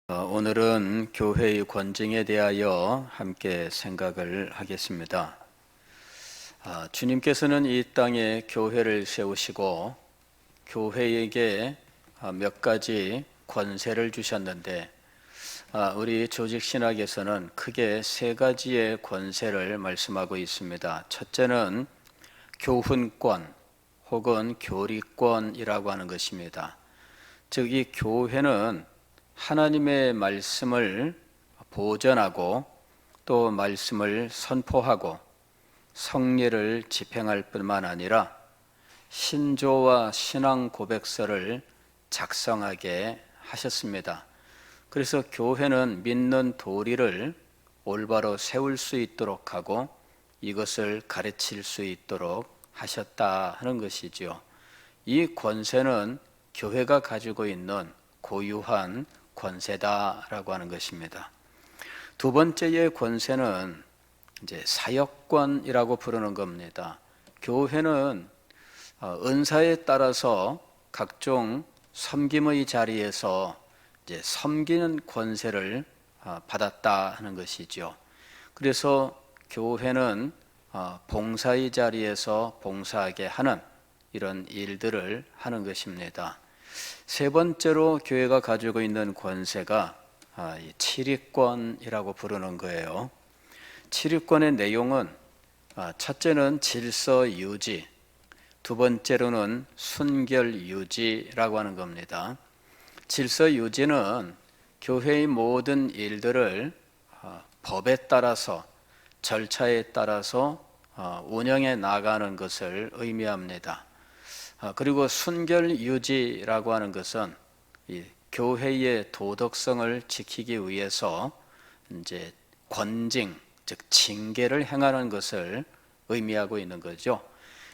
오늘은 교회의 권징에 대하여 함께 생각을 하겠습니다. 주님께서는 이 땅에 교회를 세우시고 교회에게 몇 가지 권세를 주셨는데 우리 조직신학에서는 크게 세 가지의 권세를 말씀하고 있습니다. 첫째는 교훈권 혹은 교리권이라고 하는 것입니다. 즉 이 교회는 하나님의 말씀을 보전하고 또 말씀을 선포하고 성례를 집행할 뿐만 아니라 신조와 신앙 고백서를 작성하게 하셨습니다. 그래서 교회는 믿는 도리를 올바로 세울 수 있도록 하고 이것을 가르칠 수 있도록 하셨다 하는 것이지요. 이 권세는 교회가 가지고 있는 고유한 권세다라고 하는 것입니다. 두 번째의 권세는 이제 사역권이라고 부르는 겁니다. 교회는 은사에 따라서 각종 섬김의 자리에서 이제 섬기는 권세를 받았다 하는 것이죠. 그래서 교회는 봉사의 자리에서 봉사하게 하는 이런 일들을 하는 것입니다. 세 번째로 교회가 가지고 있는 권세가 치리권이라고 부르는 거예요. 치리권의 내용은 첫째는 질서 유지, 두 번째로는 순결 유지라고 하는 겁니다. 질서 유지는 교회의 모든 일들을 법에 따라서 절차에 따라서 운영해 나가는 것을 의미합니다. 그리고 순결 유지라고 하는 것은 이 교회의 도덕성을 지키기 위해서 이제 권징, 즉 징계를 행하는 것을 의미하고 있는 거죠.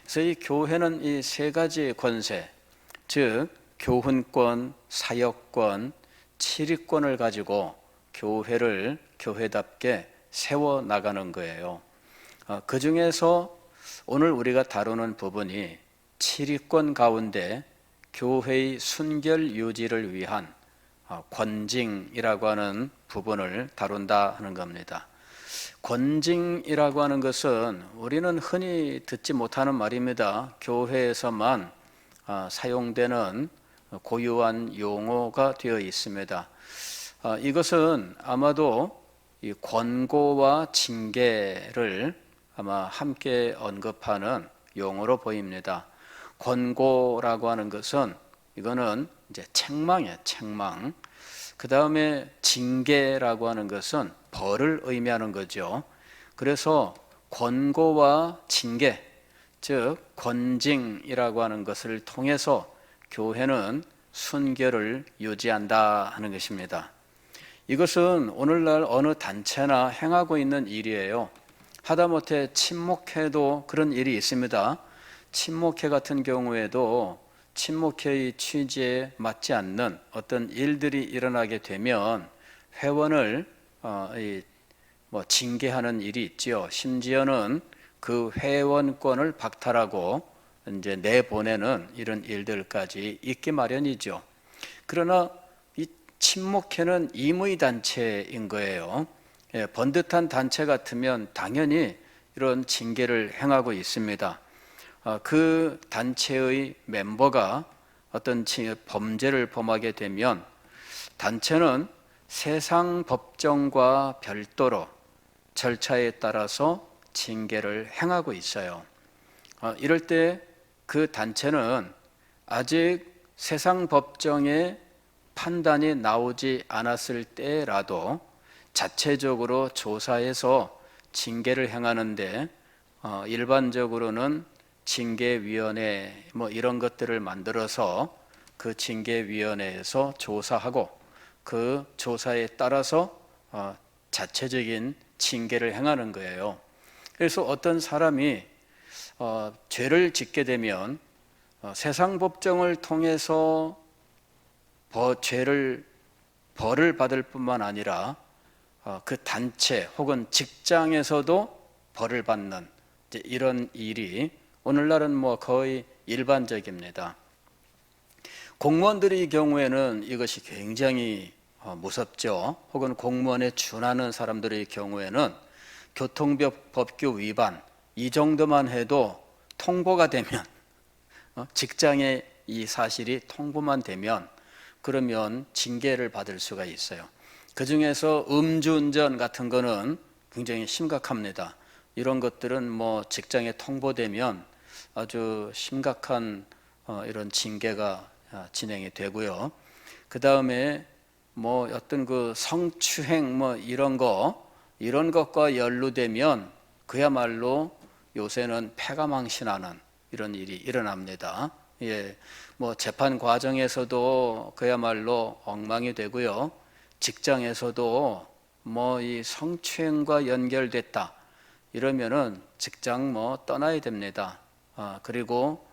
그래서 이 교회는 이 세 가지 권세, 즉 교훈권, 사역권, 치리권을 가지고 교회를 교회답게 세워 나가는 거예요. 그 중에서 오늘 우리가 다루는 부분이 치리권 가운데 교회의 순결 유지를 위한 권징이라고 하는 부분을 다룬다 하는 겁니다. 권징이라고 하는 것은 우리는 흔히 듣지 못하는 말입니다. 교회에서만 사용되는 고유한 용어가 되어 있습니다. 이것은 아마도 이 권고와 징계를 아마 함께 언급하는 용어로 보입니다. 권고라고 하는 것은 이거는 이제 책망이에요, 책망. 그 다음에 징계라고 하는 것은 벌을 의미하는 거죠. 그래서 권고와 징계, 즉 권징이라고 하는 것을 통해서 교회는 순결을 유지한다 하는 것입니다. 이것은 오늘날 어느 단체나 행하고 있는 일이에요. 하다못해 친목회도 그런 일이 있습니다. 친목회 같은 경우에도 친목회의 취지에 맞지 않는 어떤 일들이 일어나게 되면 회원을 징계하는 일이 있죠. 심지어는 그 회원권을 박탈하고 이제 내보내는 이런 일들까지 있기 마련이죠. 그러나 이 친목회는 임의 단체인 거예요. 번듯한 단체 같으면 당연히 이런 징계를 행하고 있습니다. 그 단체의 멤버가 어떤 범죄를 범하게 되면 단체는 세상 법정과 별도로 절차에 따라서 징계를 행하고 있어요. 이럴 때 그 단체는 아직 세상 법정의 판단이 나오지 않았을 때라도 자체적으로 조사해서 징계를 행하는데 일반적으로는 징계위원회 이런 것들을 만들어서 그 징계위원회에서 조사하고 그 조사에 따라서 자체적인 징계를 행하는 거예요. 그래서 어떤 사람이 죄를 짓게 되면 세상 법정을 통해서 벌을 받을 뿐만 아니라 그 단체 혹은 직장에서도 벌을 받는 이런 일이 오늘날은 거의 일반적입니다. 공무원들의 경우에는 이것이 굉장히 무섭죠. 혹은 공무원에 준하는 사람들의 경우에는 교통법규 위반 이 정도만 해도 통보가 되면 직장에 이 사실이 통보만 되면 그러면 징계를 받을 수가 있어요. 그 중에서 음주운전 같은 거는 굉장히 심각합니다. 이런 것들은 뭐 직장에 통보되면 아주 심각한 이런 징계가 진행이 되고요. 그 다음에 뭐 어떤 그 성추행 뭐 이런 것과 연루되면 그야말로 요새는 패가망신하는 이런 일이 일어납니다. 예, 뭐 재판 과정에서도 그야말로 엉망이 되고요. 직장에서도 뭐 이 성추행과 연결됐다 이러면은 직장 뭐 떠나야 됩니다. 그리고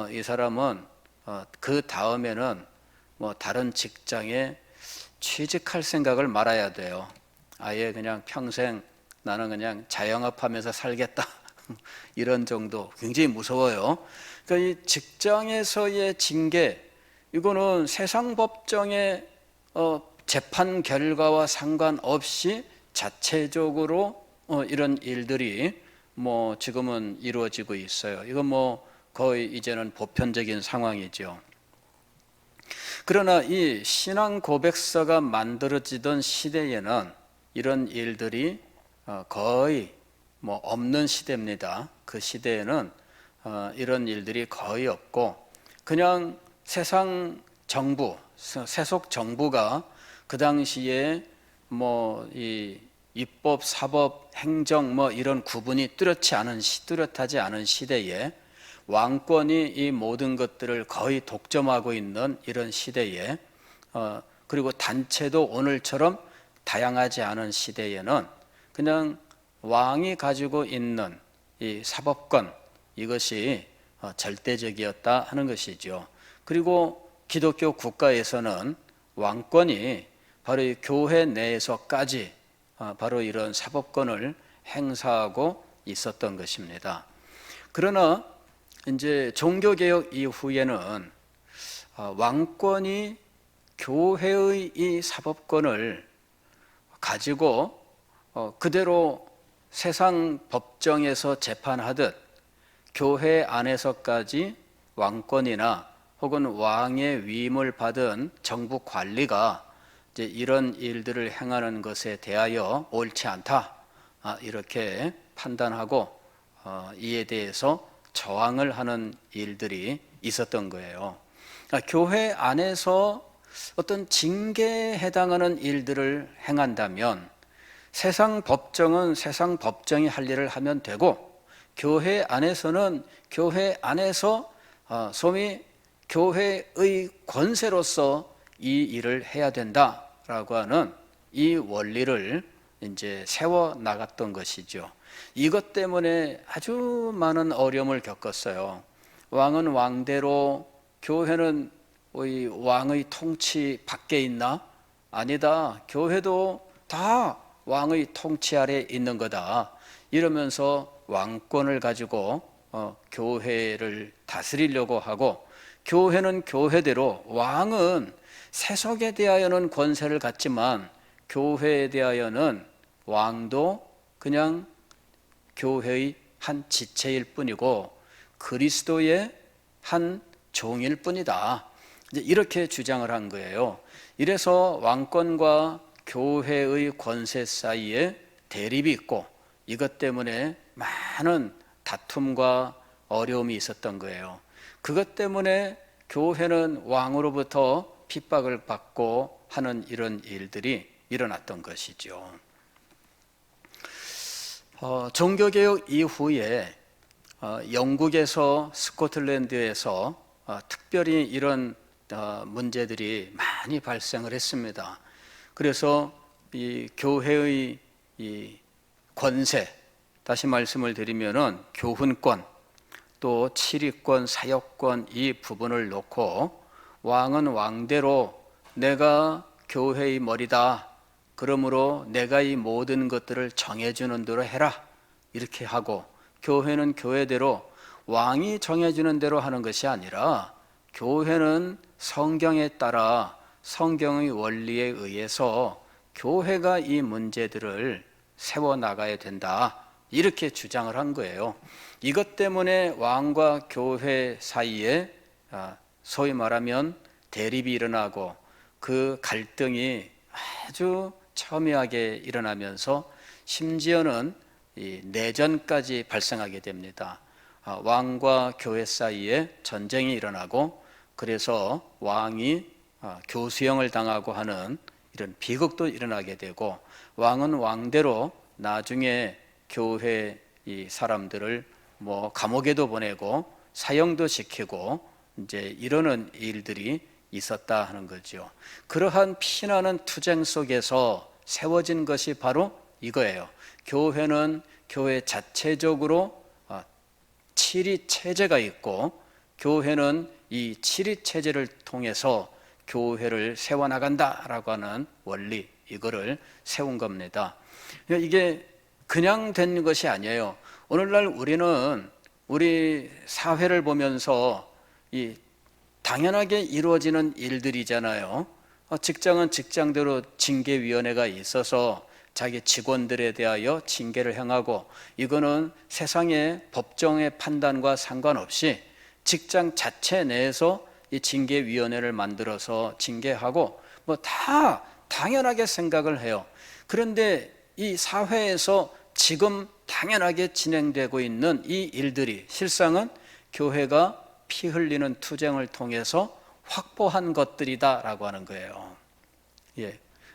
이 사람은 그 다음에는 뭐 다른 직장에 취직할 생각을 말아야 돼요. 아예 그냥 평생 나는 그냥 자영업하면서 살겠다. 이런 정도 굉장히 무서워요. 그러니까 이 직장에서의 징계 이거는 세상 법정의 재판 결과와 상관없이 자체적으로 이런 일들이 뭐 지금은 이루어지고 있어요. 이건 뭐 거의 이제는 보편적인 상황이죠. 그러나 이 신앙 고백서가 만들어지던 시대에는 이런 일들이 거의 뭐 없는 시대입니다. 그 시대에는 이런 일들이 거의 없고 그냥 세상 정부, 세속 정부가 그 당시에 뭐 이 입법, 사법, 행정 뭐 이런 구분이 뚜렷하지 않은 시대에 왕권이 이 모든 것들을 거의 독점하고 있는 이런 시대에 그리고 단체도 오늘처럼 다양하지 않은 시대에는 그냥 왕이 가지고 있는 이 사법권 이것이 절대적이었다 하는 것이죠. 그리고 기독교 국가에서는 왕권이 바로 이 교회 내에서까지 바로 이런 사법권을 행사하고 있었던 것입니다. 그러나 이제 종교개혁 이후에는 왕권이 교회의 이 사법권을 가지고 그대로 세상 법정에서 재판하듯 교회 안에서까지 왕권이나 혹은 왕의 위임을 받은 정부 관리가 이제 이런 일들을 행하는 것에 대하여 옳지 않다 이렇게 판단하고 이에 대해서 저항을 하는 일들이 있었던 거예요. 그러니까 교회 안에서 어떤 징계에 해당하는 일들을 행한다면 세상 법정은 세상 법정이 할 일을 하면 되고 교회 안에서는 교회 안에서 소위 교회의 권세로서 이 일을 해야 된다라고 하는 이 원리를 이제 세워 나갔던 것이죠. 이것 때문에 아주 많은 어려움을 겪었어요. 왕은 왕대로 교회는 왕의 통치 밖에 있나? 아니다. 교회도 다 왕의 통치 아래 있는 거다. 이러면서 왕권을 가지고 교회를 다스리려고 하고 교회는 교회대로 왕은 세속에 대하여는 권세를 갖지만 교회에 대하여는 왕도 그냥 교회의 한 지체일 뿐이고 그리스도의 한 종일 뿐이다. 이제 이렇게 주장을 한 거예요. 이래서 왕권과 교회의 권세 사이에 대립이 있고 이것 때문에 많은 다툼과 어려움이 있었던 거예요. 그것 때문에 교회는 왕으로부터 핍박을 받고 하는 이런 일들이 일어났던 것이죠. 종교개혁 이후에 영국에서 스코틀랜드에서 특별히 이런 문제들이 많이 발생을 했습니다. 그래서 이 교회의 이 권세, 다시 말씀을 드리면은 교훈권, 또 치리권, 사역권 이 부분을 놓고 왕은 왕대로 내가 교회의 머리다. 그러므로 내가 이 모든 것들을 정해주는 대로 해라. 이렇게 하고 교회는 교회대로 왕이 정해주는 대로 하는 것이 아니라 교회는 성경에 따라 성경의 원리에 의해서 교회가 이 문제들을 세워나가야 된다, 이렇게 주장을 한 거예요. 이것 때문에 왕과 교회 사이에 소위 말하면 대립이 일어나고 그 갈등이 아주 첨예하게 일어나면서 심지어는 이 내전까지 발생하게 됩니다. 왕과 교회 사이에 전쟁이 일어나고, 그래서 왕이 교수형을 당하고 하는 이런 비극도 일어나게 되고, 왕은 왕대로 나중에 교회 이 사람들을 뭐 감옥에도 보내고 사형도 시키고 이제 이러는 일들이 있었다 하는 거죠. 그러한 피나는 투쟁 속에서 세워진 것이 바로 이거예요. 교회는 교회 자체적으로 칠위 체제가 있고, 교회는 이 칠위 체제를 통해서 교회를 세워나간다라고 하는 원리, 이거를 세운 겁니다. 이게 그냥 된 것이 아니에요. 오늘날 우리는 우리 사회를 보면서 이 당연하게 이루어지는 일들이잖아요. 직장은 직장대로 징계위원회가 있어서 자기 직원들에 대하여 징계를 행하고, 이거는 세상의 법정의 판단과 상관없이 직장 자체 내에서 이 징계위원회를 만들어서 징계하고 뭐 다 당연하게 생각을 해요. 그런데 이 사회에서 지금 당연하게 진행되고 있는 이 일들이 실상은 교회가 피 흘리는 투쟁을 통해서 확보한 것들이다라고 하는 거예요.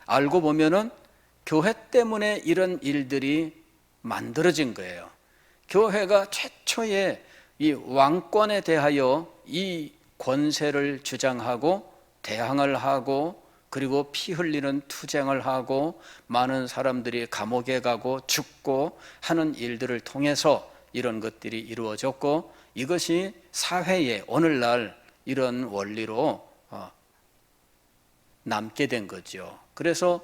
알고 보면은 교회 때문에 이런 일들이 만들어진 거예요. 교회가 최초에 이 왕권에 대하여 이 권세를 주장하고 대항을 하고, 그리고 피 흘리는 투쟁을 하고 많은 사람들이 감옥에 가고 죽고 하는 일들을 통해서 이런 것들이 이루어졌고, 이것이 사회에 오늘날 이런 원리로 남게 된 거죠. 그래서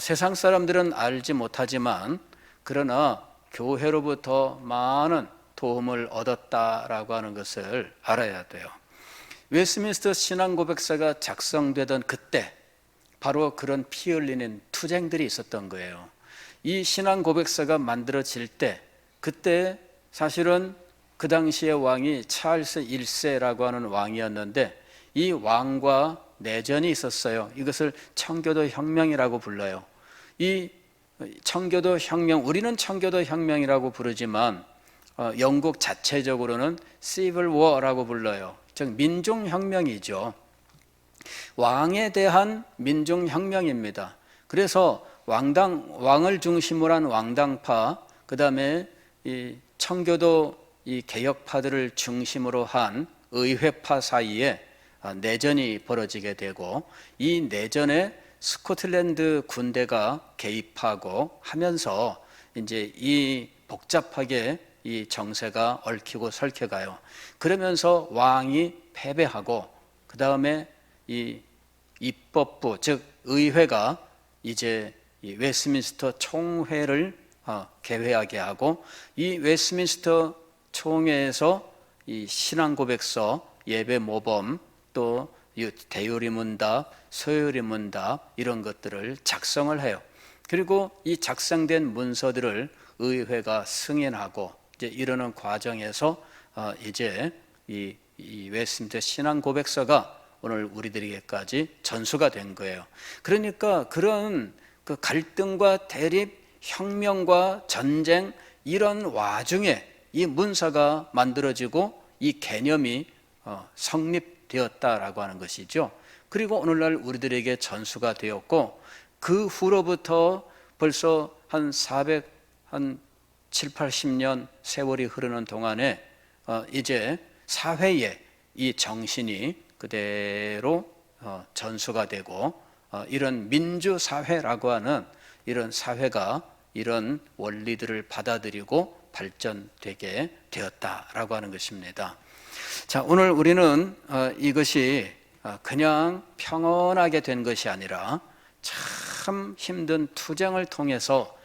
세상 사람들은 알지 못하지만, 그러나 교회로부터 많은 도움을 얻었다라고 하는 것을 알아야 돼요. 웨스민스터 신앙고백서가 작성되던 그때 바로 그런 피 흘리는 투쟁들이 있었던 거예요. 이 신앙고백서가 만들어질 때, 그때 사실은 그 당시의 왕이 찰스 1세라고 하는 왕이었는데, 이 왕과 내전이 있었어요. 이것을 청교도 혁명이라고 불러요. 이 청교도 혁명, 우리는 청교도 혁명이라고 부르지만 영국 자체적으로는 Civil War라고 불러요. 즉 민중혁명이죠. 왕에 대한 민중혁명입니다. 그래서 왕을 중심으로 한 왕당파, 그 다음에 이 청교도 이 개혁파들을 중심으로 한 의회파 사이에 내전이 벌어지게 되고, 이 내전에 스코틀랜드 군대가 개입하고 하면서 이제 이 복잡하게 이 정세가 얽히고 설켜가요. 그러면서 왕이 패배하고, 그 다음에 이 입법부, 즉 의회가 이제 이 웨스민스터 총회를 개회하게 하고, 이 웨스민스터 총회에서 이 신앙고백서, 예배 모범, 또 대요리문답, 서요리문답 이런 것들을 작성을 해요. 그리고 이 작성된 문서들을 의회가 승인하고 이제 이러는 과정에서 이제 이 웨스민스터 신앙고백서가 오늘 우리들에게까지 전수가 된 거예요. 그러니까 그런 그 갈등과 대립, 혁명과 전쟁 이런 와중에 이 문서가 만들어지고 이 개념이 성립되었다라고 하는 것이죠. 그리고 오늘날 우리들에게 전수가 되었고, 그 후로부터 벌써 한 7, 80년 세월이 흐르는 동안에 이제 사회에 이 정신이 그대로 전수가 되고, 이런 민주사회라고 하는 이런 사회가 이런 원리들을 받아들이고 발전되게 되었다라고 하는 것입니다. 자, 오늘 우리는 이것이 그냥 평온하게 된 것이 아니라 참 힘든 투쟁을 통해서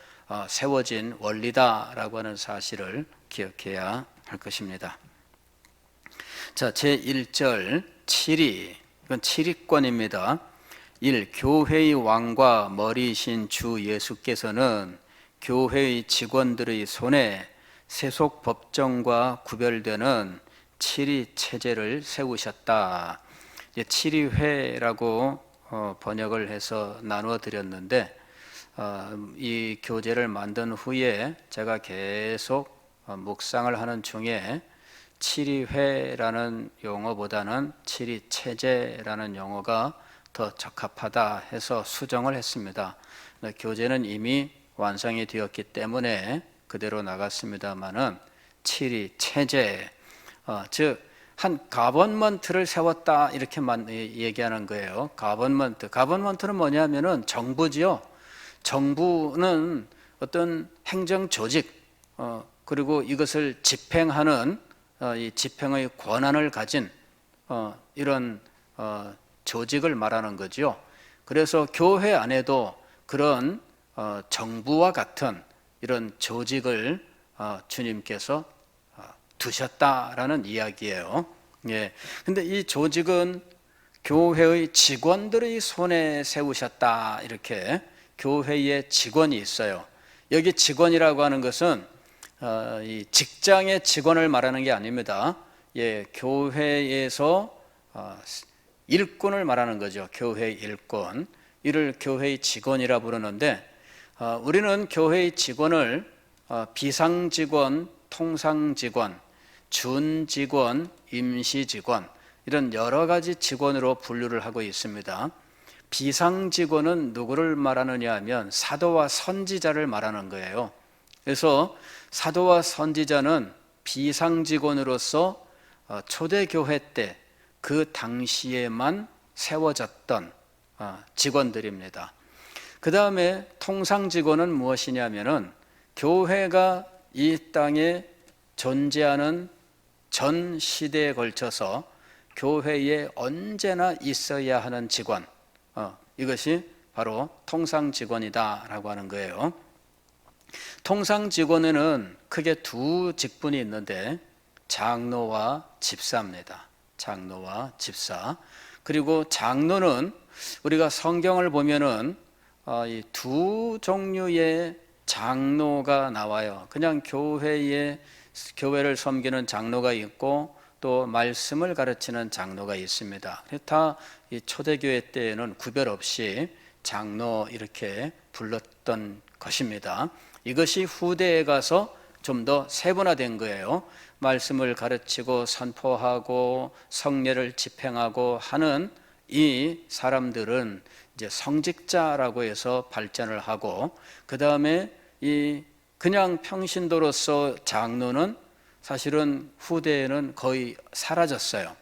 세워진 원리다라고 하는 사실을 기억해야 할 것입니다. 자, 제1절 7위, 이건 7위권입니다. 1. 교회의 왕과 머리이신 주 예수께서는 교회의 직원들의 손에 세속 법정과 구별되는 칠위 체제를 세우셨다. 7위회라고 번역을 해서 나누어 드렸는데, 이 교재를 만든 후에 제가 계속 묵상을 하는 중에 7위회라는 용어보다는 7위 체제라는 용어가 더 적합하다 해서 수정을 했습니다. 교재는 이미 완성이 되었기 때문에 그대로 나갔습니다만은 7위 체제, 즉 한 가버먼트를 세웠다 이렇게 얘기하는 거예요. 가버먼트는 뭐냐면은 정부지요. 정부는 어떤 행정 조직, 그리고 이것을 집행하는 이 집행의 권한을 가진 이런 조직을 말하는 거죠. 그래서 교회 안에도 그런 정부와 같은 이런 조직을 주님께서 두셨다라는 이야기예요. 예. 근데 이 조직은 교회의 직원들의 손에 세우셨다. 이렇게 교회에 직원이 있어요. 여기 직원이라고 하는 것은 이 직장의 직원을 말하는 게 아닙니다. 예, 교회에서 일꾼을 말하는 거죠. 교회의 일꾼. 이를 교회의 직원이라 부르는데, 우리는 교회의 직원을 비상직원, 통상직원, 준직원, 임시직원 이런 여러 가지 직원으로 분류를 하고 있습니다. 비상직원은 누구를 말하느냐 하면 사도와 선지자를 말하는 거예요. 그래서 사도와 선지자는 비상직원으로서 초대교회 때 그 당시에만 세워졌던 직원들입니다. 그 다음에 통상직원은 무엇이냐면은 교회가 이 땅에 존재하는 전 시대에 걸쳐서 교회에 언제나 있어야 하는 직원, 이것이 바로 통상직원이다라고 하는 거예요. 통상직원에는 크게 두 직분이 있는데 장로와 집사입니다. 장로와 집사. 그리고 장로는 우리가 성경을 보면은 이 두 종류의 장로가 나와요. 그냥 교회를 섬기는 장로가 있고 또 말씀을 가르치는 장로가 있습니다. 다 이 초대교회 때에는 구별 없이 장로 이렇게 불렀던 것입니다. 이것이 후대에 가서 좀 더 세분화된 거예요. 말씀을 가르치고 선포하고 성례를 집행하고 하는 이 사람들은 이제 성직자라고 해서 발전을 하고, 그 다음에 이 그냥 평신도로서 장로는 사실은 후대에는 거의 사라졌어요.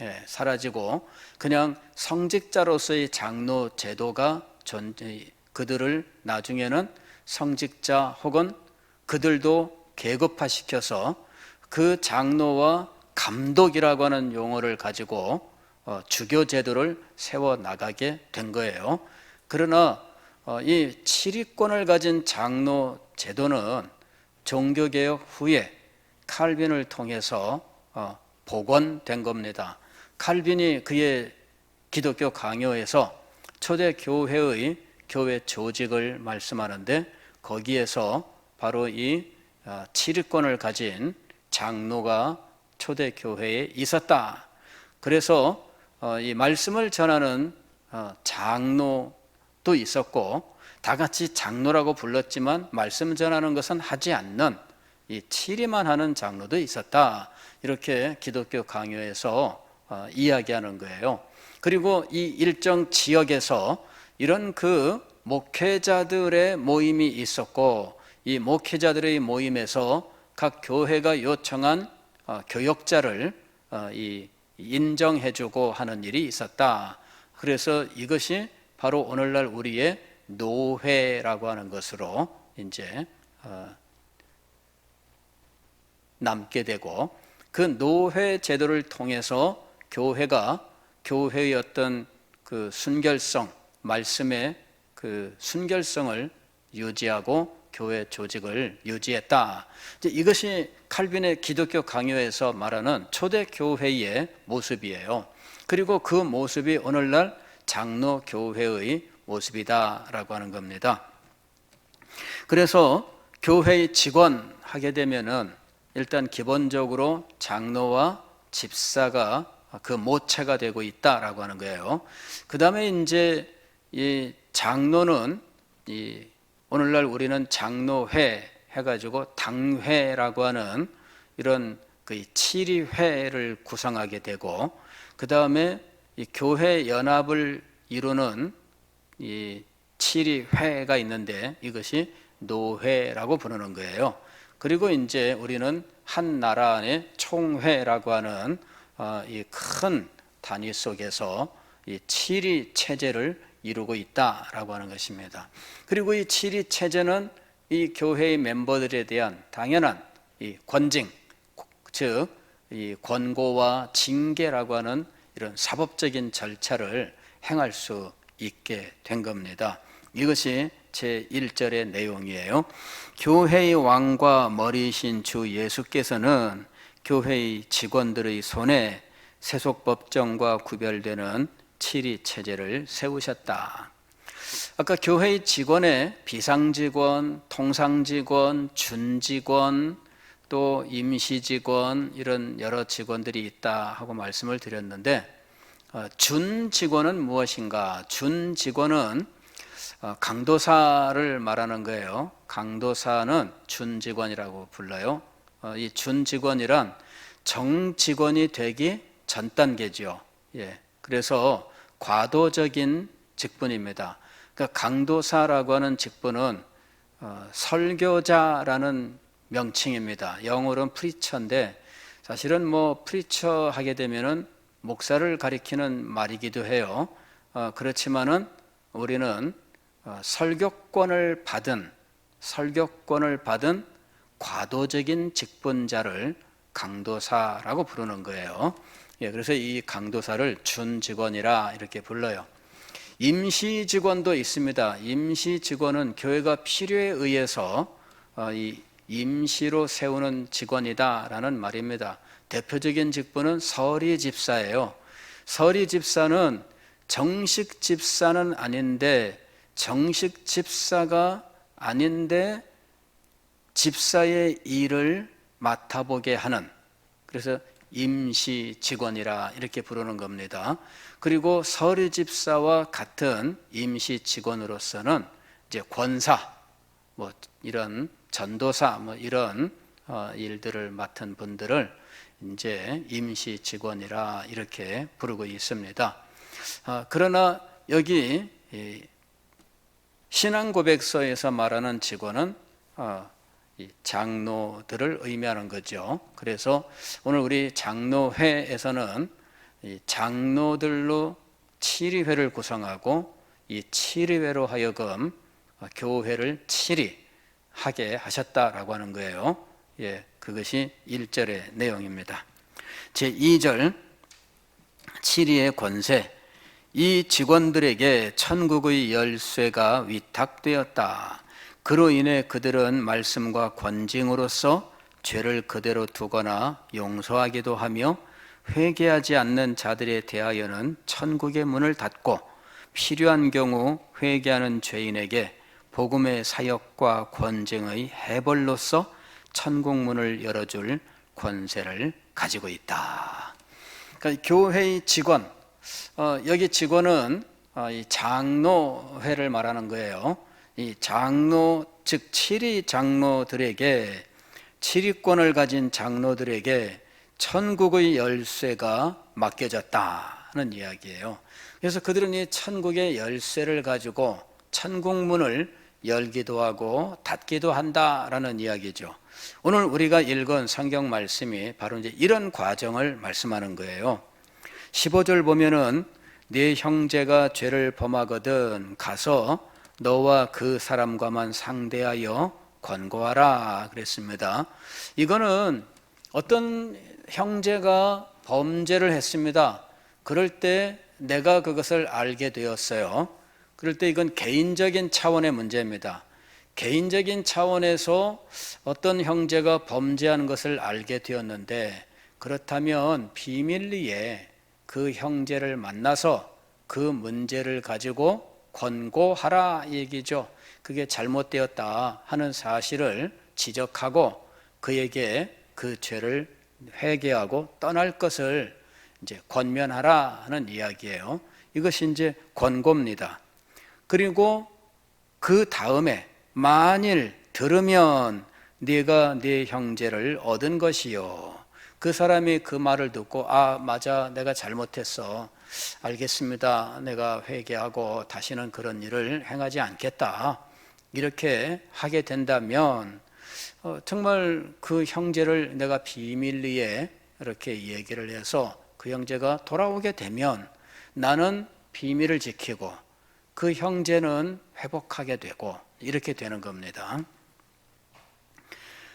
예, 사라지고 그냥 성직자로서의 장로 제도가 그들을 나중에는 성직자 혹은 그들도 계급화시켜서 그 장로와 감독이라고 하는 용어를 가지고 주교 제도를 세워 나가게 된 거예요. 그러나 이 7위권을 가진 장로 제도는 종교개혁 후에 칼빈을 통해서 복원된 겁니다. 칼빈이 그의 기독교 강요에서 초대교회의 교회 조직을 말씀하는데, 거기에서 바로 이 7위권을 가진 장로가 초대교회에 있었다. 그래서 이 말씀을 전하는 장로도 있었고, 다 같이 장로라고 불렀지만 말씀 전하는 것은 하지 않는 이 7위만 하는 장로도 있었다. 이렇게 기독교 강요에서 이야기하는 거예요. 그리고 이 일정 지역에서 이런 그 목회자들의 모임이 있었고, 이 목회자들의 모임에서 각 교회가 요청한 교역자를 인정해주고 하는 일이 있었다. 그래서 이것이 바로 오늘날 우리의 노회라고 하는 것으로 이제 남게 되고, 그 노회 제도를 통해서 교회가 교회의 어떤 그 순결성, 말씀의 그 순결성을 유지하고 교회 조직을 유지했다. 이것이 칼빈의 기독교 강요에서 말하는 초대 교회의 모습이에요. 그리고 그 모습이 오늘날 장로 교회의 모습이다라고 하는 겁니다. 그래서 교회의 직원 하게 되면은 일단 기본적으로 장로와 집사가 그 모체가 되고 있다라고 하는 거예요. 그 다음에 이제 이 장로는 오늘날 우리는 장로회 해가지고 당회라고 하는 이런 그 치리회를 구성하게 되고, 그 다음에 이 교회 연합을 이루는 이 치리회가 있는데 이것이 노회라고 부르는 거예요. 그리고 이제 우리는 한 나라 안에 총회라고 하는 이 큰 단위 속에서 이 치리 체제를 이루고 있다라고 하는 것입니다. 그리고 이 치리 체제는 이 교회의 멤버들에 대한 당연한 이 권징, 즉 이 권고와 징계라고 하는 이런 사법적인 절차를 행할 수 있게 된 겁니다. 이것이 제1절의 내용이에요. 교회의 왕과 머리이신 주 예수께서는 교회의 직원들의 손에 세속법정과 구별되는 치리 체제를 세우셨다. 아까 교회의 직원에 비상직원, 통상직원, 준직원, 또 임시직원 이런 여러 직원들이 있다 하고 말씀을 드렸는데, 준직원은 무엇인가? 준직원은 강도사를 말하는 거예요. 강도사는 준직원이라고 불러요. 이 준직원이란 정직원이 되기 전 단계죠. 예. 그래서 과도적인 직분입니다. 그러니까 강도사라고 하는 직분은 설교자라는 명칭입니다. 영어로는 프리처인데 사실은 뭐 프리처 하게 되면은 목사를 가리키는 말이기도 해요. 그렇지만은 우리는 설교권을 받은 과도적인 직분자를 강도사라고 부르는 거예요. 예, 그래서 이 강도사를 준직원이라 이렇게 불러요. 임시직원도 있습니다. 임시직원은 교회가 필요에 의해서 이 임시로 세우는 직원이다라는 말입니다. 대표적인 직분은 서리집사예요. 서리집사는 정식 집사는 아닌데 정식 집사가 아닌데 집사의 일을 맡아보게 하는, 그래서 임시 직원이라 이렇게 부르는 겁니다. 그리고 서리집사와 같은 임시 직원으로서는 이제 권사, 뭐 이런 전도사, 뭐 이런 일들을 맡은 분들을 이제 임시 직원이라 이렇게 부르고 있습니다. 그러나 여기 신앙고백서에서 말하는 직원은 이 장로들을 의미하는 거죠. 그래서 오늘 우리 장로회에서는 이 장로들로 치리회를 구성하고 이 치리회로 하여금 교회를 치리하게 하셨다라고 하는 거예요. 예, 그것이 1절의 내용입니다. 제2절 치리의 권세. 이 직원들에게 천국의 열쇠가 위탁되었다. 그로 인해 그들은 말씀과 권징으로서 죄를 그대로 두거나 용서하기도 하며 회개하지 않는 자들에 대하여는 천국의 문을 닫고 필요한 경우 회개하는 죄인에게 복음의 사역과 권징의 해벌로서 천국 문을 열어줄 권세를 가지고 있다. 그러니까 교회의 직원, 여기 직원은 이 장로회를 말하는 거예요. 이 장로, 즉 치리 장로들에게, 치리권을 가진 장로들에게 천국의 열쇠가 맡겨졌다는 이야기예요. 그래서 그들은 이 천국의 열쇠를 가지고 천국 문을 열기도 하고 닫기도 한다라는 이야기죠. 오늘 우리가 읽은 성경 말씀이 바로 이제 이런 과정을 말씀하는 거예요. 15절 보면은 네 형제가 죄를 범하거든 가서 너와 그 사람과만 상대하여 권고하라 그랬습니다. 이거는 어떤 형제가 범죄를 했습니다. 그럴 때 내가 그것을 알게 되었어요. 그럴 때 이건 개인적인 차원의 문제입니다. 개인적인 차원에서 어떤 형제가 범죄하는 것을 알게 되었는데, 그렇다면 비밀리에 그 형제를 만나서 그 문제를 가지고 권고하라 얘기죠. 그게 잘못되었다 하는 사실을 지적하고 그에게 그 죄를 회개하고 떠날 것을 이제 권면하라 하는 이야기예요. 이것이 이제 권고입니다. 그리고 그 다음에 만일 들으면 네가 네 형제를 얻은 것이요. 그 사람이 그 말을 듣고 아 맞아 내가 잘못했어. 알겠습니다. 내가 회개하고 다시는 그런 일을 행하지 않겠다. 이렇게 하게 된다면 정말 그 형제를 내가 비밀리에 이렇게 얘기를 해서 그 형제가 돌아오게 되면 나는 비밀을 지키고 그 형제는 회복하게 되고 이렇게 되는 겁니다.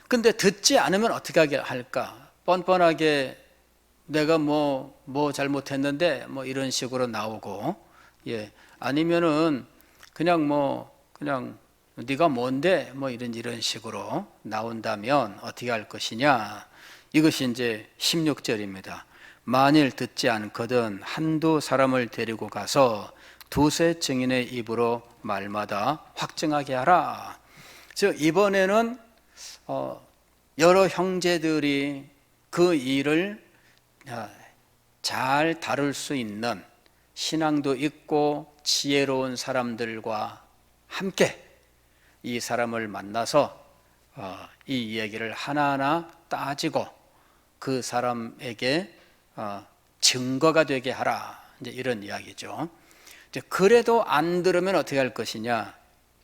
근데 듣지 않으면 어떻게 할까? 뻔뻔하게 내가 뭐 잘못했는데 뭐 이런 식으로 나오고, 예, 아니면은 그냥 네가 뭔데 뭐 이런 식으로 나온다면 어떻게 할 것이냐? 이것이 이제 16절입니다. 만일 듣지 않거든 한두 사람을 데리고 가서 두세 증인의 입으로 말마다 확증하게 하라. 즉 이번에는 여러 형제들이 그 일을 잘 다룰 수 있는 신앙도 있고 지혜로운 사람들과 함께 이 사람을 만나서 이 이야기를 하나하나 따지고 그 사람에게 증거가 되게 하라. 이제 이런 이야기죠. 이제 그래도 안 들으면 어떻게 할 것이냐?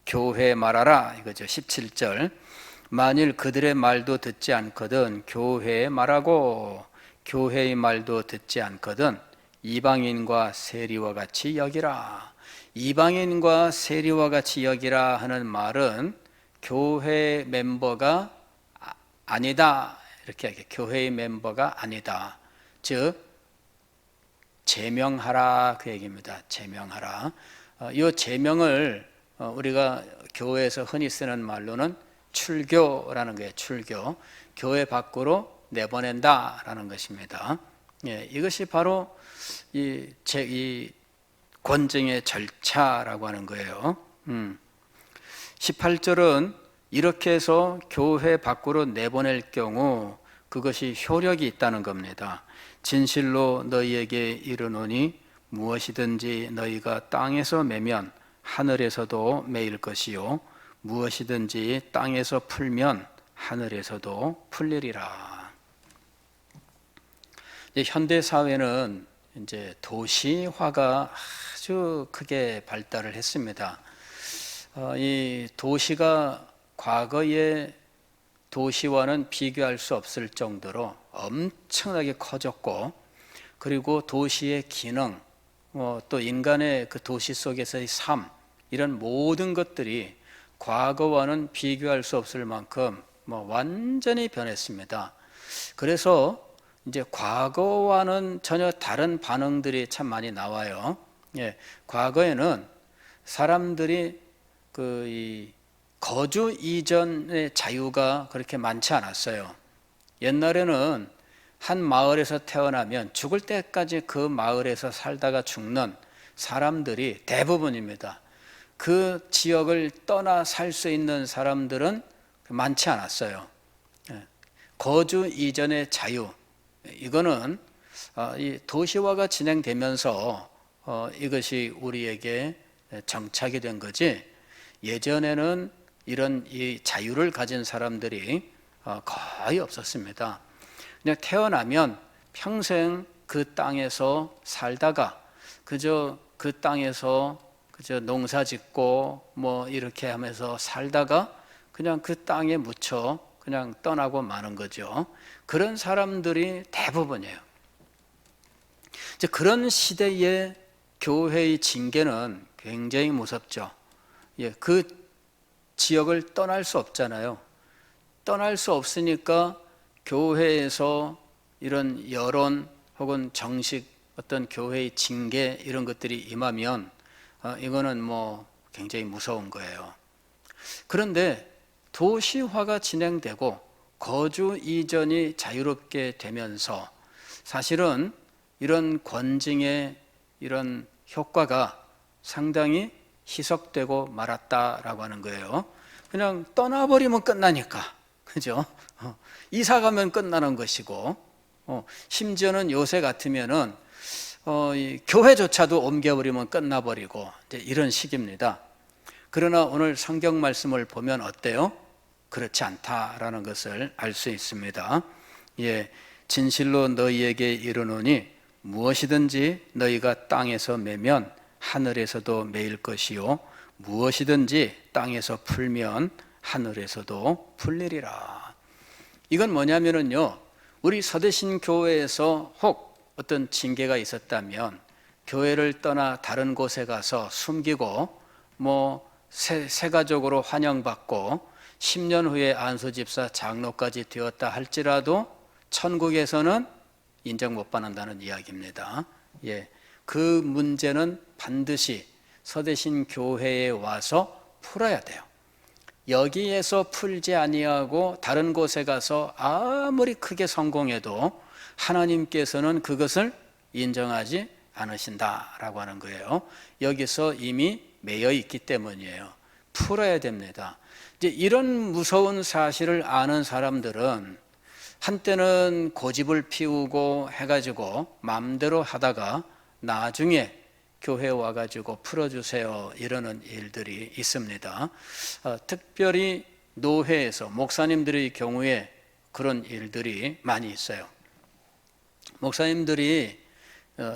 교회에 말하라 이거죠. 17절. 만일 그들의 말도 듣지 않거든 교회에 말하고 교회의 말도 듣지 않거든 이방인과 세리와 같이 여기라. 이방인과 세리와 같이 여기라 하는 말은 교회 멤버가 아니다. 이렇게 교회의 멤버가 아니다. 즉 제명하라 그 얘기입니다. 제명하라. 이 제명을 우리가 교회에서 흔히 쓰는 말로는 출교라는 거예요. 출교. 교회 밖으로 내보낸다라는 것입니다. 예, 이것이 바로 이 권증의 절차라고 하는 거예요. 18절은 이렇게 해서 교회 밖으로 내보낼 경우 그것이 효력이 있다는 겁니다. 진실로 너희에게 이르노니 무엇이든지 너희가 땅에서 매면 하늘에서도 매일 것이요 무엇이든지 땅에서 풀면 하늘에서도 풀리리라. 현대 사회는 이제 도시화가 아주 크게 발달을 했습니다. 이 도시가 과거의 도시와는 비교할 수 없을 정도로 엄청나게 커졌고, 그리고 도시의 기능, 또 인간의 그 도시 속에서의 삶, 이런 모든 것들이 과거와는 비교할 수 없을 만큼 완전히 변했습니다. 그래서 이제 과거와는 전혀 다른 반응들이 참 많이 나와요. 예, 과거에는 사람들이 이 거주 이전의 자유가 그렇게 많지 않았어요. 옛날에는 한 마을에서 태어나면 죽을 때까지 그 마을에서 살다가 죽는 사람들이 대부분입니다. 그 지역을 떠나 살 수 있는 사람들은 많지 않았어요. 거주 이전의 자유, 이거는 이 도시화가 진행되면서 이것이 우리에게 정착이 된 거지, 예전에는 이런 이 자유를 가진 사람들이 거의 없었습니다. 그냥 태어나면 평생 그 땅에서 살다가 그저 그 땅에서 그저 농사 짓고 이렇게 하면서 살다가 그냥 그 땅에 묻혀 그냥 떠나고 마는 거죠. 그런 사람들이 대부분이에요. 이제 그런 시대에 교회의 징계는 굉장히 무섭죠. 예, 그 지역을 떠날 수 없잖아요. 떠날 수 없으니까 교회에서 이런 여론 혹은 정식 어떤 교회의 징계 이런 것들이 임하면 이거는 굉장히 무서운 거예요. 그런데 도시화가 진행되고 거주 이전이 자유롭게 되면서 사실은 이런 권징의 이런 효과가 상당히 희석되고 말았다라고 하는 거예요. 그냥 떠나버리면 끝나니까, 그죠? 이사 가면 끝나는 것이고, 심지어는 요새 같으면은 이 교회조차도 옮겨버리면 끝나버리고 이제 이런 식입니다. 그러나 오늘 성경 말씀을 보면 어때요? 그렇지 않다라는 것을 알 수 있습니다. 예, 진실로 너희에게 이르노니 무엇이든지 너희가 땅에서 매면 하늘에서도 매일 것이요 무엇이든지 땅에서 풀면 하늘에서도 풀리리라. 이건 뭐냐면은요, 우리 서대신 교회에서 혹 어떤 징계가 있었다면 교회를 떠나 다른 곳에 가서 숨기고 새 가족으로 환영받고 10년 후에 안수집사 장로까지 되었다 할지라도 천국에서는 인정 못 받는다는 이야기입니다. 예, 그 문제는 반드시 서대신 교회에 와서 풀어야 돼요. 여기에서 풀지 아니하고 다른 곳에 가서 아무리 크게 성공해도 하나님께서는 그것을 인정하지 않으신다라고 하는 거예요. 여기서 이미 매여 있기 때문이에요. 풀어야 됩니다. 이제 이런 무서운 사실을 아는 사람들은 한때는 고집을 피우고 해가지고 마음대로 하다가 나중에 교회에 와가지고 풀어주세요 이러는 일들이 있습니다. 특별히 노회에서 목사님들의 경우에 그런 일들이 많이 있어요. 목사님들이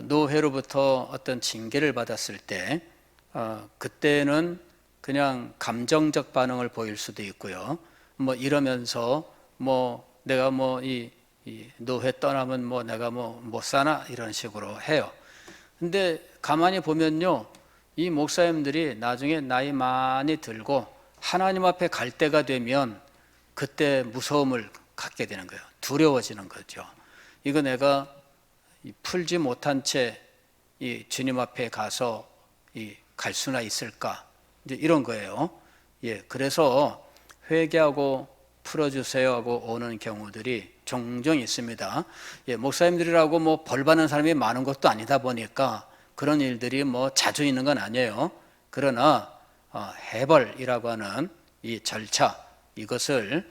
노회로부터 어떤 징계를 받았을 때 그때는 그냥 감정적 반응을 보일 수도 있고요. 이러면서 내가 이 노회 떠나면 내가 못 사나 이런 식으로 해요. 근데 가만히 보면요, 이 목사님들이 나중에 나이 많이 들고 하나님 앞에 갈 때가 되면 그때 무서움을 갖게 되는 거예요. 두려워지는 거죠. 이거 내가 풀지 못한 채 이 주님 앞에 가서 갈 수나 있을까? 이제 이런 거예요. 예, 그래서 회개하고 풀어주세요 하고 오는 경우들이 종종 있습니다. 예, 목사님들이라고 벌 받는 사람이 많은 것도 아니다 보니까 그런 일들이 자주 있는 건 아니에요. 그러나 해벌이라고 하는 이 절차, 이것을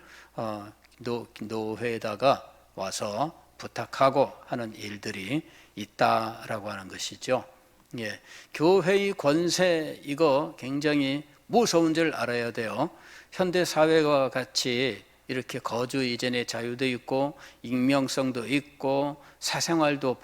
노회에다가 와서 부탁하고 하는 일들이 있다라고 하는 것이죠. 예, 교회의 권세, 이거 굉장히 무서운 줄 알아야 돼요. 현대 사회와 같이 이렇게 거주 이전의 자유도 있고 익명성도 있고 사생활도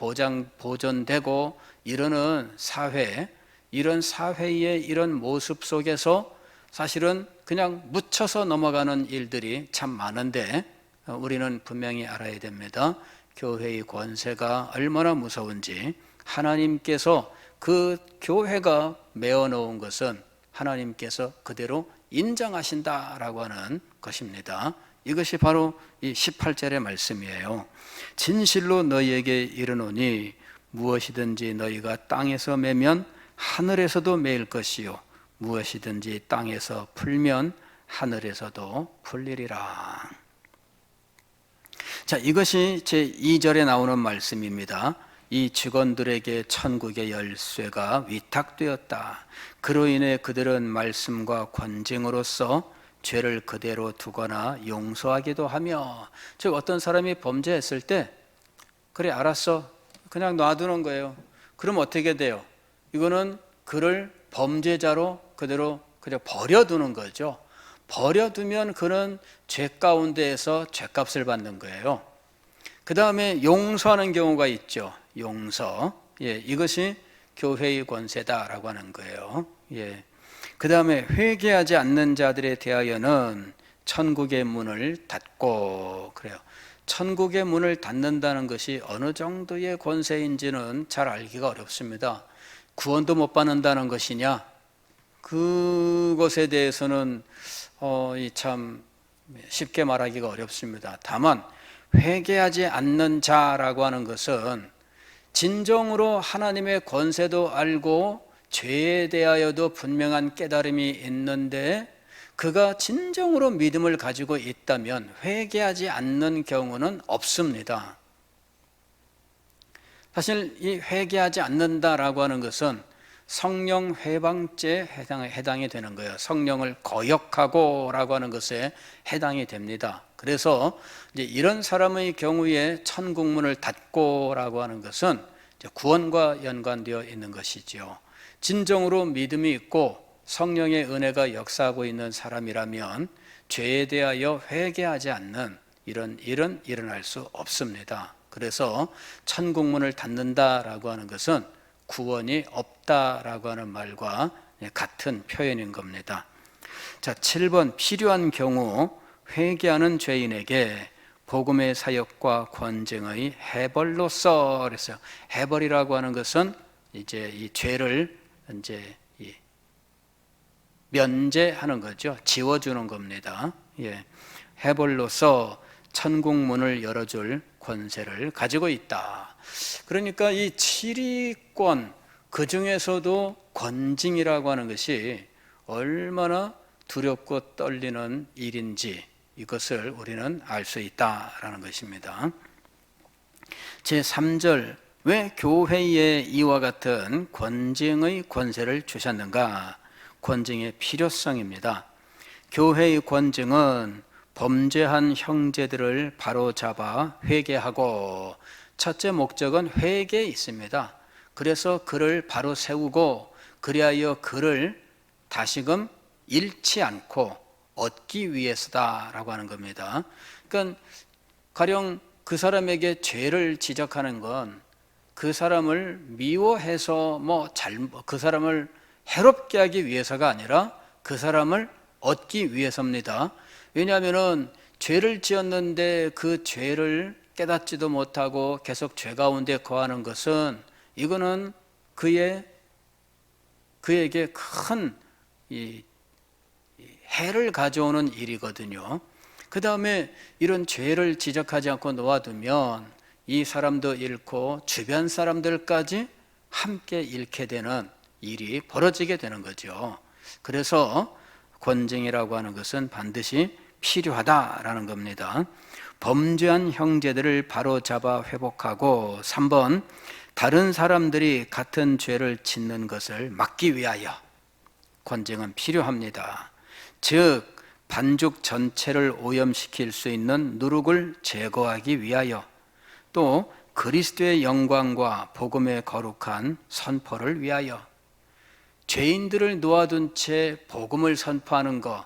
보존되고 이러는 사회, 이런 사회의 이런 모습 속에서 사실은 그냥 묻혀서 넘어가는 일들이 참 많은데 우리는 분명히 알아야 됩니다. 교회의 권세가 얼마나 무서운지, 하나님께서 그 교회가 메어놓은 것은 하나님께서 그대로 인정하신다라고 하는 것입니다. 이것이 바로 이 18절의 말씀이에요. 진실로 너희에게 이르노니 무엇이든지 너희가 땅에서 매면 하늘에서도 매일 것이요 무엇이든지 땅에서 풀면 하늘에서도 풀리리라. 자, 이것이 제 2절에 나오는 말씀입니다. 이 직원들에게 천국의 열쇠가 위탁되었다. 그로 인해 그들은 말씀과 권징으로서 죄를 그대로 두거나 용서하기도 하며, 즉 어떤 사람이 범죄했을 때 그래 알았어 그냥 놔두는 거예요. 그럼 어떻게 돼요? 이거는 그를 범죄자로 그대로 그냥 버려두는 거죠. 버려두면 그는 죄 가운데에서 죄값을 받는 거예요. 그 다음에 용서하는 경우가 있죠. 용서. 예, 이것이 교회의 권세다라고 하는 거예요. 예. 그 다음에 회개하지 않는 자들에 대하여는 천국의 문을 닫고, 그래요. 천국의 문을 닫는다는 것이 어느 정도의 권세인지는 잘 알기가 어렵습니다. 구원도 못 받는다는 것이냐? 그것에 대해서는 참 쉽게 말하기가 어렵습니다. 다만 회개하지 않는 자라고 하는 것은 진정으로 하나님의 권세도 알고 죄에 대하여도 분명한 깨달음이 있는데 그가 진정으로 믿음을 가지고 있다면 회개하지 않는 경우는 없습니다. 사실 이 회개하지 않는다라고 하는 것은 성령 회방죄에 해당이 되는 거예요. 성령을 거역하고라고 하는 것에 해당이 됩니다. 그래서 이제 이런 사람의 경우에 천국문을 닫고라고 하는 것은 구원과 연관되어 있는 것이지요. 진정으로 믿음이 있고 성령의 은혜가 역사하고 있는 사람이라면 죄에 대하여 회개하지 않는 이런 일은 일어날 수 없습니다. 그래서 천국문을 닫는다라고 하는 것은 구원이 없다라고 하는 말과 같은 표현인 겁니다. 자, 7번 필요한 경우 회개하는 죄인에게 복음의 사역과 권징의 해벌로서 그랬어요. 해벌이라고 하는 것은 이제 이 죄를 이제 면제하는 거죠. 지워주는 겁니다. 예. 해벌로서 천국문을 열어줄 권세를 가지고 있다. 그러니까 이 7위권 그 중에서도 권징이라고 하는 것이 얼마나 두렵고 떨리는 일인지 이것을 우리는 알 수 있다라는 것입니다. 제3절 왜 교회에 이와 같은 권징의 권세를 주셨는가? 권징의 필요성입니다. 교회의 권징은 범죄한 형제들을 바로잡아 회개하고 첫째 목적은 회개에 있습니다. 그래서 그를 바로 세우고 그리하여 그를 다시금 잃지 않고 얻기 위해서다라고 하는 겁니다. 그러니까 가령 그 사람에게 죄를 지적하는 건 그 사람을 미워해서 그 사람을 해롭게 하기 위해서가 아니라 그 사람을 얻기 위해서입니다. 왜냐하면 죄를 지었는데 그 죄를 깨닫지도 못하고 계속 죄 가운데 거하는 것은 이거는 그에게 큰 해를 가져오는 일이거든요. 그 다음에 이런 죄를 지적하지 않고 놓아두면 이 사람도 잃고 주변 사람들까지 함께 잃게 되는 일이 벌어지게 되는 거죠. 그래서 권징이라고 하는 것은 반드시 필요하다라는 겁니다. 범죄한 형제들을 바로잡아 회복하고 3번 다른 사람들이 같은 죄를 짓는 것을 막기 위하여 권징은 필요합니다. 즉 반죽 전체를 오염시킬 수 있는 누룩을 제거하기 위하여 또 그리스도의 영광과 복음의 거룩한 선포를 위하여 죄인들을 놓아둔 채 복음을 선포하는 것,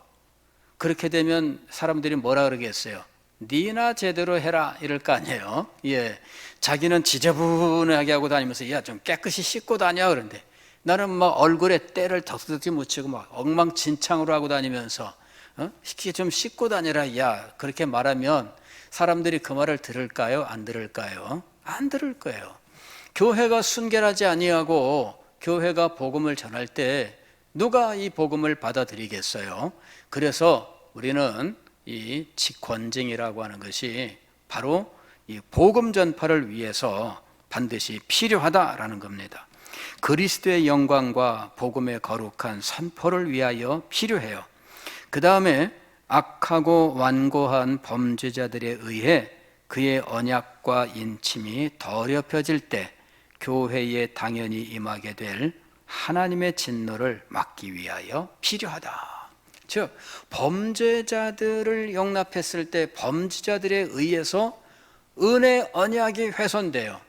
그렇게 되면 사람들이 뭐라 그러겠어요? 니나 제대로 해라 이럴 거 아니에요. 예, 자기는 지저분하게 하고 다니면서 야 좀 깨끗이 씻고 다녀 그런데 나는 막 얼굴에 때를 덕지덕지 묻히고 막 엉망진창으로 하고 다니면서 좀 씻고 다니라 야 그렇게 말하면 사람들이 그 말을 들을까요? 안 들을까요? 안 들을 거예요. 교회가 순결하지 아니하고 교회가 복음을 전할 때 누가 이 복음을 받아들이겠어요? 그래서 우리는 이 권징이라고 하는 것이 바로 이 복음 전파를 위해서 반드시 필요하다라는 겁니다. 그리스도의 영광과 복음의 거룩한 선포를 위하여 필요해요. 그 다음에 악하고 완고한 범죄자들에 의해 그의 언약과 인침이 더럽혀질 때 교회에 당연히 임하게 될 하나님의 진노를 막기 위하여 필요하다. 즉 범죄자들을 용납했을 때 범죄자들에 의해서 은혜 언약이 훼손돼요.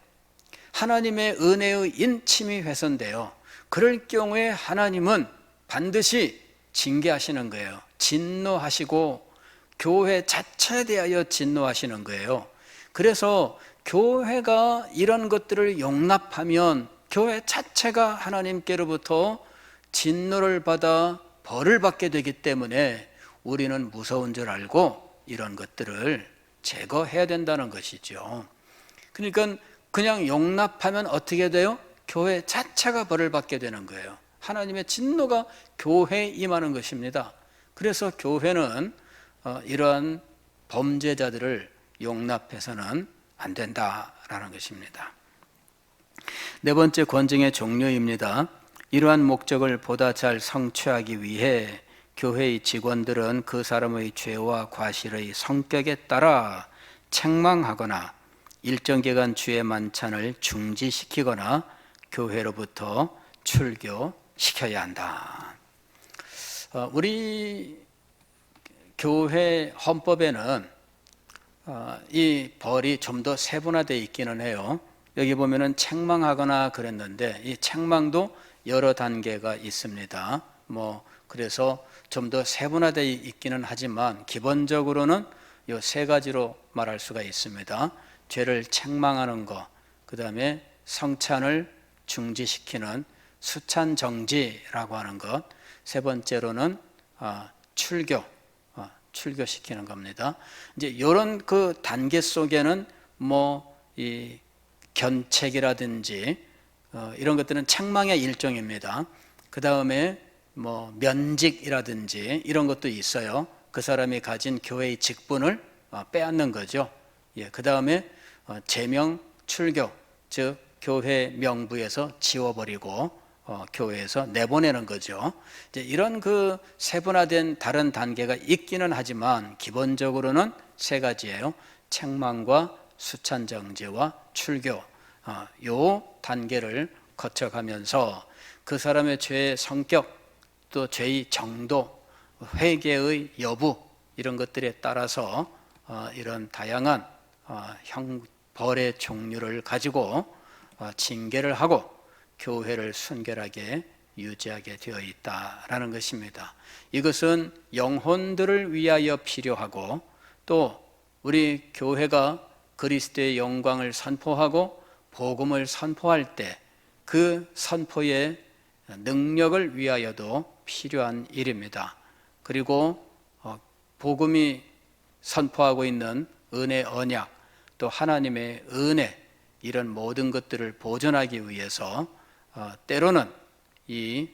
하나님의 은혜의 인침이 훼손돼요. 그럴 경우에 하나님은 반드시 징계하시는 거예요. 진노하시고 교회 자체에 대하여 진노하시는 거예요. 그래서 교회가 이런 것들을 용납하면 교회 자체가 하나님께로부터 진노를 받아 벌을 받게 되기 때문에 우리는 무서운 줄 알고 이런 것들을 제거해야 된다는 것이죠. 그러니까 그냥 용납하면 어떻게 돼요? 교회 자체가 벌을 받게 되는 거예요. 하나님의 진노가 교회에 임하는 것입니다. 그래서 교회는 이러한 범죄자들을 용납해서는 안 된다라는 것입니다. 네 번째 권징의 종류입니다. 이러한 목적을 보다 잘 성취하기 위해 교회의 직원들은 그 사람의 죄와 과실의 성격에 따라 책망하거나 일정 기간 주의 만찬을 중지시키거나 교회로부터 출교시켜야 한다. 우리 교회 헌법에는 이 벌이 좀 더 세분화되어 있기는 해요. 여기 보면은 책망하거나 그랬는데 이 책망도 여러 단계가 있습니다. 그래서 좀 더 세분화되어 있기는 하지만 기본적으로는 이 세 가지로 말할 수가 있습니다. 죄를 책망하는 것, 그 다음에 성찬을 중지시키는 수찬정지라고 하는 것, 세 번째로는 출교시키는 겁니다. 이제 이런 그 단계 속에는 이 견책이라든지 이런 것들은 책망의 일종입니다. 그 다음에 면직이라든지 이런 것도 있어요. 그 사람이 가진 교회의 직분을 빼앗는 거죠. 그 다음에 제명 출교, 즉 교회 명부에서 지워버리고 교회에서 내보내는 거죠. 이제 이런 그 세분화된 다른 단계가 있기는 하지만 기본적으로는 세 가지예요. 책망과 수찬정죄와 출교, 요 단계를 거쳐가면서 그 사람의 죄의 성격, 또 죄의 정도, 회개의 여부 이런 것들에 따라서 이런 다양한 벌의 종류를 가지고 징계를 하고 교회를 순결하게 유지하게 되어 있다라는 것입니다. 이것은 영혼들을 위하여 필요하고 또 우리 교회가 그리스도의 영광을 선포하고 복음을 선포할 때 그 선포의 능력을 위하여도 필요한 일입니다. 그리고 복음이 선포하고 있는 은혜 언약 또 하나님의 은혜 이런 모든 것들을 보존하기 위해서 때로는 이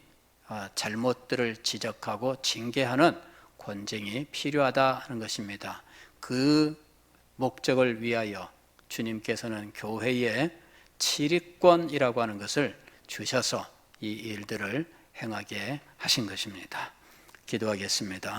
잘못들을 지적하고 징계하는 권징이 필요하다는 것입니다. 그 목적을 위하여 주님께서는 교회에 치리권이라고 하는 것을 주셔서 이 일들을 행하게 하신 것입니다. 기도하겠습니다.